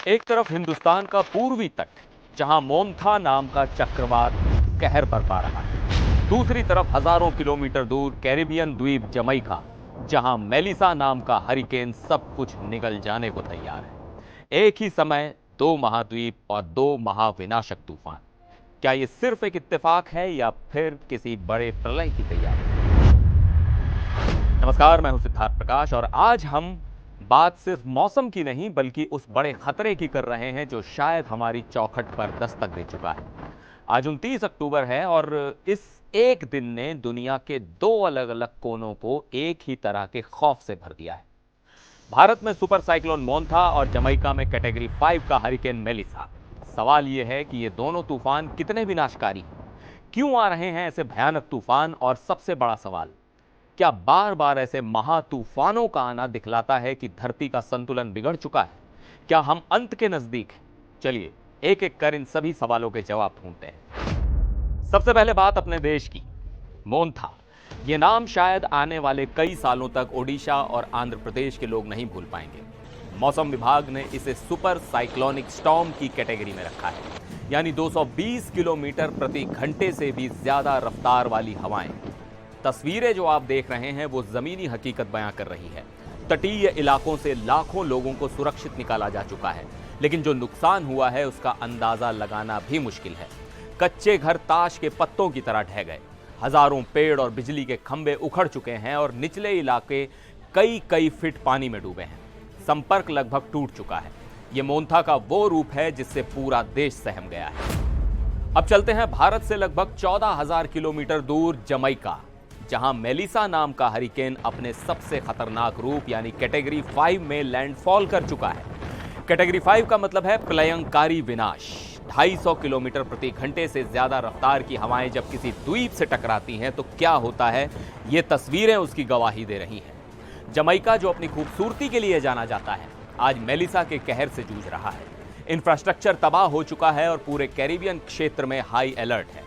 एक तरफ हिंदुस्तान का पूर्वी तट, जहां मोन्था नाम का चक्रवात कहर बरपा रहा है। दूसरी तरफ हजारों किलोमीटर दूर कैरिबियन द्वीप जमैका, जहां मेलिसा नाम का हरिकेन सब कुछ निगल जाने को तैयार है। एक ही समय दो महाद्वीप और दो महाविनाशक तूफान। क्या ये सिर्फ एक इत्तेफाक है या फिर किसी बड़े प्रलय की तैयारी? नमस्कार, मैं हूं सिद्धार्थ प्रकाश और आज हम बात सिर्फ मौसम की नहीं बल्कि उस बड़े खतरे की कर रहे हैं जो शायद हमारी चौखट पर दस्तक दे चुका है। आज 29 अक्टूबर है और इस एक दिन ने दुनिया के दो अलग अलग कोनों को एक ही तरह के खौफ से भर दिया है। भारत में सुपर साइक्लोन मोन्था और जमैका में कैटेगरी 5 का हरिकेन मेलिसा। सवाल यह है कि ये दोनों तूफान कितने विनाशकारी हैं, क्यों आ रहे हैं ऐसे भयानक तूफान, और सबसे बड़ा सवाल, क्या बार बार ऐसे महातूफानों का आना दिखलाता है कि धरती का संतुलन बिगड़ चुका है? क्या हम अंत के नजदीक हैं? चलिए एक एक कर इन सभी सवालों के जवाब ढूंढते हैं। सबसे पहले बात अपने देश की। मोन्था, ये नाम शायद आने वाले कई सालों तक ओडिशा और आंध्र प्रदेश के लोग नहीं भूल पाएंगे। मौसम विभाग ने इसे सुपर साइक्लोनिक स्टॉर्म की कैटेगरी में रखा है, यानी 220 किलोमीटर प्रति घंटे से भी ज्यादा रफ्तार वाली हवाएं। तस्वीरें जो आप देख रहे हैं वो जमीनी हकीकत बयां कर रही है। तटीय इलाकों से लाखों लोगों को सुरक्षित निकाला जा चुका है, लेकिन जो नुकसान हुआ है उसका अंदाजा लगाना भी मुश्किल है। कच्चे घर ताश के पत्तों की तरह ढह गए, हजारों पेड़ और बिजली के खंभे उखड़ चुके हैं और निचले इलाके कई फीट पानी में डूबे हैं। संपर्क लगभग टूट चुका है। ये मोन्था का वो रूप है जिससे पूरा देश सहम गया है। अब चलते हैं भारत से लगभग 14,000 किलोमीटर दूर जमैका, जहां मेलिसा नाम का हरिकेन अपने सबसे खतरनाक रूप यानी कैटेगरी 5 में लैंडफॉल कर चुका है। कैटेगरी 5 का मतलब है प्रलयंकारी विनाश। 250 किलोमीटर प्रति घंटे से ज्यादा रफ्तार की हवाएं जब किसी द्वीप से टकराती हैं तो क्या होता है, ये तस्वीरें उसकी गवाही दे रही हैं। जमैका, जो अपनी खूबसूरती के लिए जाना जाता है, आज मेलिसा के कहर से जूझ रहा है। इंफ्रास्ट्रक्चर तबाह हो चुका है और पूरे कैरिबियन क्षेत्र में हाई अलर्ट है।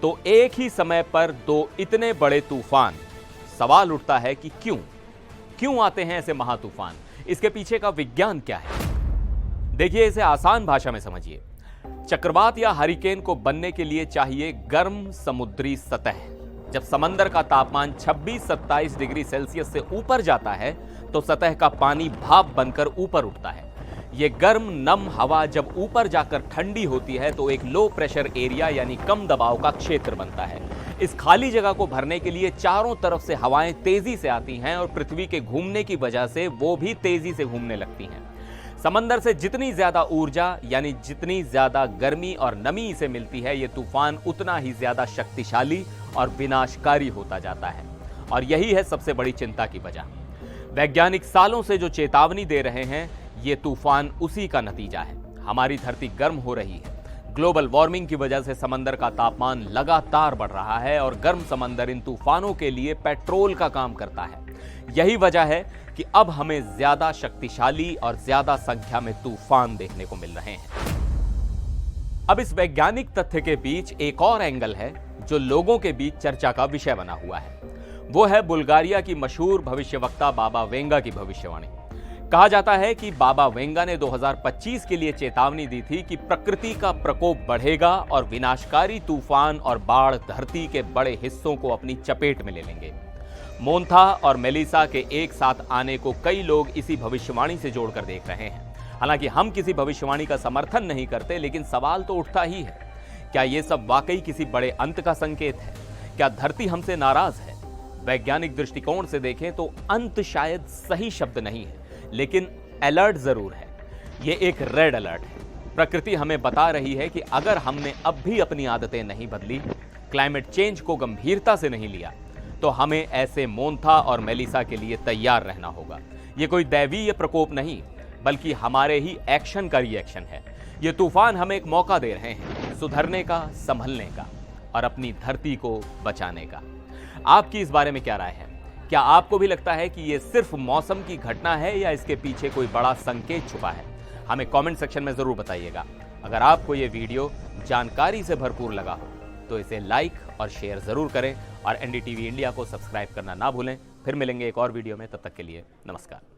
तो एक ही समय पर दो इतने बड़े तूफान। सवाल उठता है कि क्यों आते हैं ऐसे महातूफान? इसके पीछे का विज्ञान क्या है? देखिए, इसे आसान भाषा में समझिए। चक्रवात या हरिकेन को बनने के लिए चाहिए गर्म समुद्री सतह। जब समंदर का तापमान 26-27 डिग्री सेल्सियस से ऊपर जाता है तो सतह का पानी भाप बनकर ऊपर उठता है। ये गर्म नम हवा जब ऊपर जाकर ठंडी होती है तो एक लो प्रेशर एरिया यानी कम दबाव का क्षेत्र बनता है। इस खाली जगह को भरने के लिए चारों तरफ से हवाएं तेजी से आती हैं और पृथ्वी के घूमने की वजह से वो भी तेजी से घूमने लगती हैं। समंदर से जितनी ज्यादा ऊर्जा यानी जितनी ज्यादा गर्मी और नमी इसे मिलती है, ये तूफान उतना ही ज्यादा शक्तिशाली और विनाशकारी होता जाता है। और यही है सबसे बड़ी चिंता की वजह। वैज्ञानिक सालों से जो चेतावनी दे रहे हैं, ये तूफान उसी का नतीजा है। हमारी धरती गर्म हो रही है। ग्लोबल वार्मिंग की वजह से समंदर का तापमान लगातार बढ़ रहा है और गर्म समंदर इन तूफानों के लिए पेट्रोल का काम करता है। यही वजह है कि अब हमें ज्यादा शक्तिशाली और ज्यादा संख्या में तूफान देखने को मिल रहे हैं। अब इस वैज्ञानिक तथ्य के बीच एक और एंगल है जो लोगों के बीच चर्चा का विषय बना हुआ है। वो है बुल्गारिया की मशहूर भविष्यवक्ता बाबा वेंगा की भविष्यवाणी। कहा जाता है कि बाबा वेंगा ने 2025 के लिए चेतावनी दी थी कि प्रकृति का प्रकोप बढ़ेगा और विनाशकारी तूफान और बाढ़ धरती के बड़े हिस्सों को अपनी चपेट में ले लेंगे। मोन्था और मेलिसा के एक साथ आने को कई लोग इसी भविष्यवाणी से जोड़कर देख रहे हैं। हालांकि हम किसी भविष्यवाणी का समर्थन नहीं करते, लेकिन सवाल तो उठता ही है, क्या यह सब वाकई किसी बड़े अंत का संकेत है? क्या धरती हमसे नाराज है? वैज्ञानिक दृष्टिकोण से देखें तो अंत शायद सही शब्द नहीं है, लेकिन अलर्ट जरूर है। यह एक रेड अलर्ट है। प्रकृति हमें बता रही है कि अगर हमने अब भी अपनी आदतें नहीं बदली, क्लाइमेट चेंज को गंभीरता से नहीं लिया, तो हमें ऐसे मोन्था और मेलिसा के लिए तैयार रहना होगा। यह कोई दैवीय प्रकोप नहीं, बल्कि हमारे ही एक्शन का रिएक्शन है। ये तूफान हमें एक मौका दे रहे हैं सुधरने का, संभलने का और अपनी धरती को बचाने का। आपकी इस बारे में क्या राय है? क्या आपको भी लगता है कि ये सिर्फ मौसम की घटना है या इसके पीछे कोई बड़ा संकेत छुपा है? हमें कमेंट सेक्शन में जरूर बताइएगा। अगर आपको ये वीडियो जानकारी से भरपूर लगा हो तो इसे लाइक और शेयर जरूर करें और एनडीटीवी इंडिया को सब्सक्राइब करना ना भूलें। फिर मिलेंगे एक और वीडियो में, तब तक के लिए नमस्कार।